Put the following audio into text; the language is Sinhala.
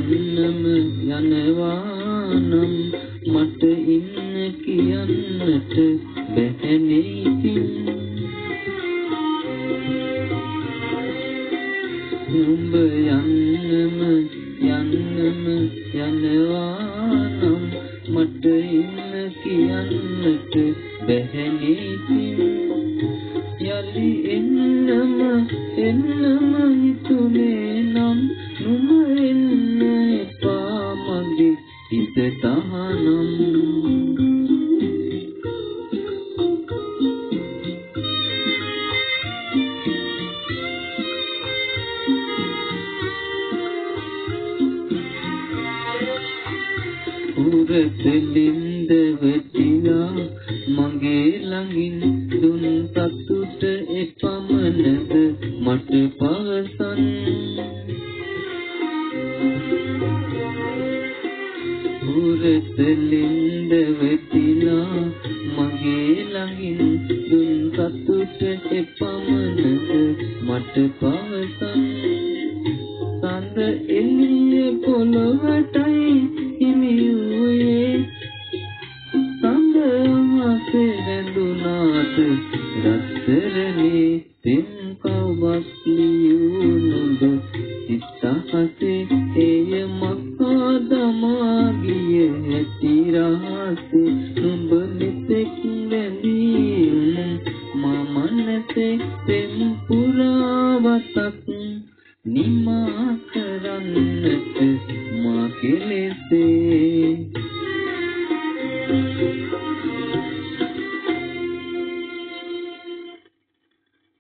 යන්නම යනවා නම් මට ඉන්න කියන්නට බැහැනේ ඉතින් නුඹ යන්නම යනවා නම් මට ඉන්න කියන්නට බැහැනේ ඉතින් යලි එන්නම හිතුනේ නම් නුඹ එන්න එපා මගේ හිත තහනම් උරතලින්ද වෙතිලා මගේ ළඟින් දුන් සතුට එපමණද මට පවසන් උරතලින්ද වෙතිලා මගේ ළඟින් දුන් සතුට එපමණද මට පවසන් සඳ එළිය පොළොවටයි හිමි වූයේ සඳ අහසේ රැඳුනාද රත්තරනේ පෙම් කව්වක් ලියූ නුඹ සිතහසේ එය මකා දමා ගිය හැටි රහසේ නුඹ මෙතෙක් වැඳී මම නැතේ පෙම් පුරාවතක් නිමා කරන්නට මා කෙලෙසේ